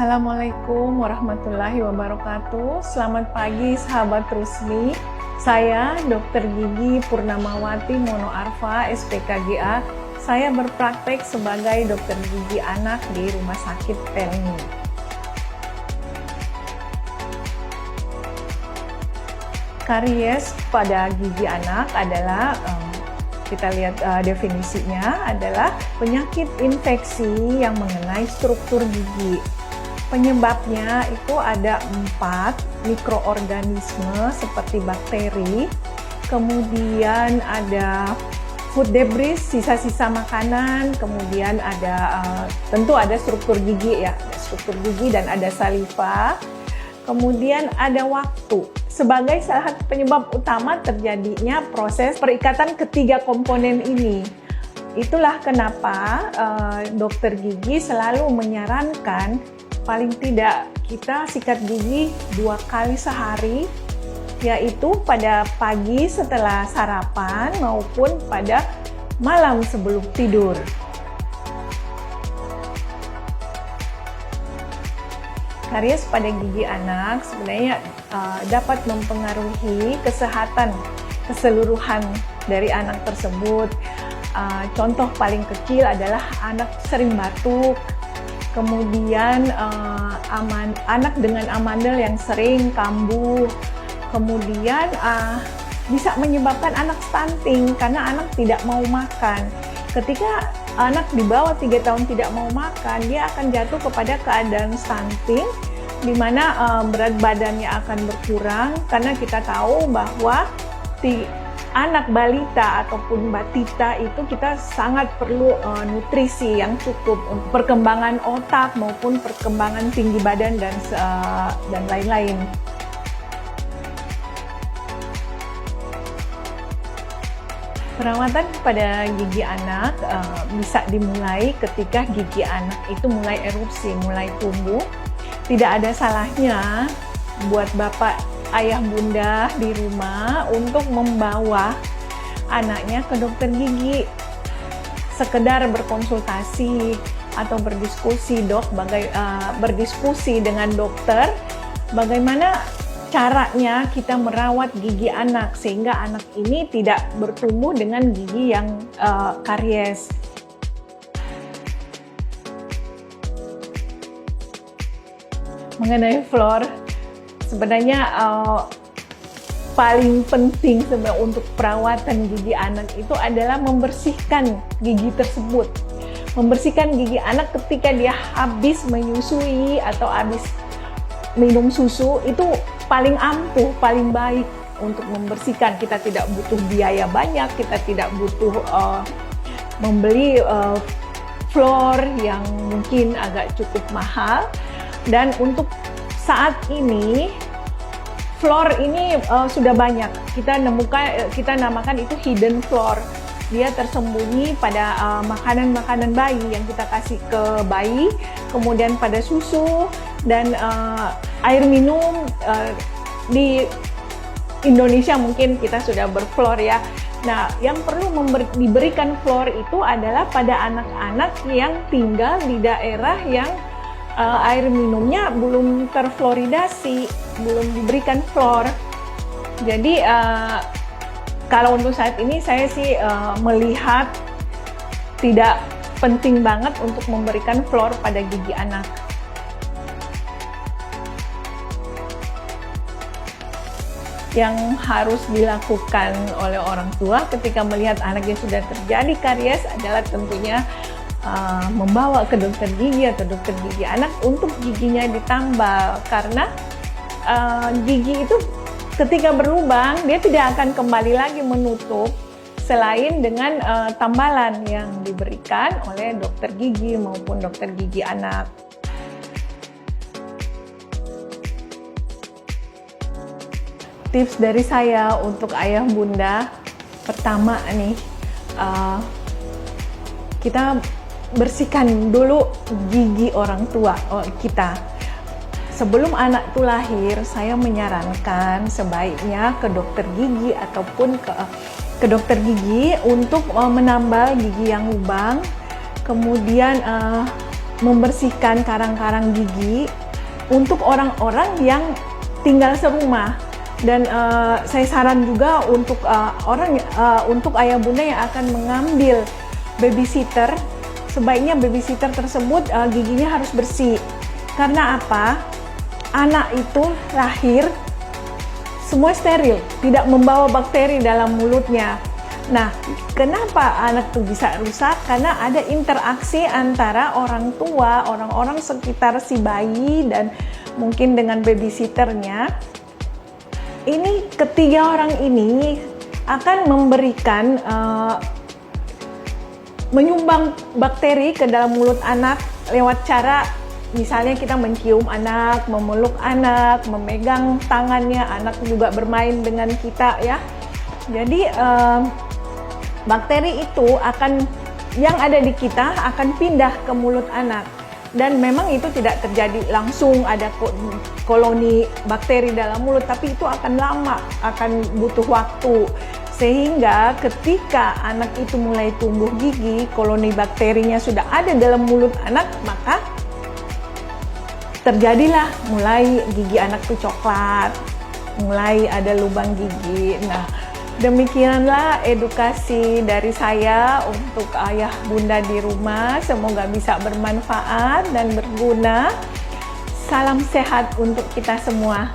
Assalamualaikum warahmatullahi wabarakatuh. Selamat pagi sahabat Rusli. Saya Dr. Gigi Purnamawati Mono Arfa, SPKGA. Saya berpraktek sebagai dokter gigi anak di Rumah Sakit Pelni. Karies pada gigi anak adalah kita lihat definisinya adalah penyakit infeksi yang mengenai struktur gigi. Penyebabnya itu ada 4 mikroorganisme seperti bakteri, kemudian ada food debris, sisa-sisa makanan, kemudian ada tentu ada struktur gigi ya, struktur gigi dan ada saliva, kemudian ada waktu. Sebagai salah satu penyebab utama terjadinya proses perikatan ketiga komponen ini. Itulah kenapa dokter gigi selalu menyarankan paling tidak kita sikat gigi 2 kali sehari, yaitu pada pagi setelah sarapan maupun pada malam sebelum tidur. Karies pada gigi anak sebenarnya dapat mempengaruhi kesehatan keseluruhan dari anak tersebut. Contoh paling kecil adalah anak sering batuk, kemudian anak dengan amandel yang sering kambuh, kemudian bisa menyebabkan anak stunting karena anak tidak mau makan. Ketika anak di bawah 3 tahun tidak mau makan, dia akan jatuh kepada keadaan stunting, di mana berat badannya akan berkurang karena kita tahu bahwa anak balita ataupun batita itu kita sangat perlu nutrisi yang cukup untuk perkembangan otak maupun perkembangan tinggi badan dan lain-lain. Perawatan pada gigi anak bisa dimulai ketika gigi anak itu mulai erupsi, mulai tumbuh. Tidak ada salahnya buat bapak, ayah, bunda di rumah untuk membawa anaknya ke dokter gigi. Sekedar berkonsultasi atau berdiskusi berdiskusi dengan dokter bagaimana caranya kita merawat gigi anak sehingga anak ini tidak bertumbuh dengan gigi yang karies. Mengenai fluor, sebenarnya paling penting sebenarnya untuk perawatan gigi anak itu adalah membersihkan gigi tersebut. Membersihkan gigi anak ketika dia habis menyusui atau habis minum susu itu paling ampuh, paling baik untuk membersihkan. Kita tidak butuh biaya banyak, kita tidak butuh membeli fluor yang mungkin agak cukup mahal. Dan untuk saat ini fluor ini sudah banyak. Kita namakan itu hidden fluor. Dia tersembunyi pada makanan-makanan bayi yang kita kasih ke bayi, kemudian pada susu dan air minum. Di Indonesia mungkin kita sudah berfluor ya. Nah, yang perlu diberikan fluor itu adalah pada anak-anak yang tinggal di daerah yang air minumnya belum terfluoridasi, belum diberikan fluor. Jadi kalau untuk saat ini saya sih melihat tidak penting banget untuk memberikan fluor pada gigi anak. Yang harus dilakukan oleh orang tua ketika melihat anaknya sudah terjadi karies adalah tentunya membawa ke dokter gigi atau dokter gigi anak untuk giginya ditambal, karena gigi itu ketika berlubang dia tidak akan kembali lagi menutup selain dengan tambalan yang diberikan oleh dokter gigi maupun dokter gigi anak. Tips dari saya untuk ayah bunda, pertama nih, kita bersihkan dulu gigi orang tua kita. Sebelum anak itu lahir, saya menyarankan sebaiknya ke dokter gigi ataupun ke dokter gigi untuk menambal gigi yang lubang. Kemudian membersihkan karang-karang gigi untuk orang-orang yang tinggal serumah. Dan saya saran juga untuk untuk ayah bunda yang akan mengambil babysitter, sebaiknya babysitter tersebut giginya harus bersih. Karena apa? Anak itu lahir semua steril, tidak membawa bakteri dalam mulutnya. Nah, kenapa anak itu bisa rusak? Karena ada interaksi antara orang tua, orang-orang sekitar si bayi, dan mungkin dengan babysitternya. Ini ketiga orang ini akan memberikan menyumbang bakteri ke dalam mulut anak lewat cara misalnya kita mencium anak, memeluk anak, memegang tangannya, anak juga bermain dengan kita ya. Jadi bakteri itu yang ada di kita akan pindah ke mulut anak. Dan memang itu tidak terjadi langsung ada koloni bakteri dalam mulut, tapi itu akan lama, akan butuh waktu. Sehingga ketika anak itu mulai tumbuh gigi, koloni bakterinya sudah ada dalam mulut anak, maka terjadilah mulai gigi anak itu coklat, mulai ada lubang gigi. Nah, demikianlah edukasi dari saya untuk ayah bunda di rumah. Semoga bisa bermanfaat dan berguna. Salam sehat untuk kita semua.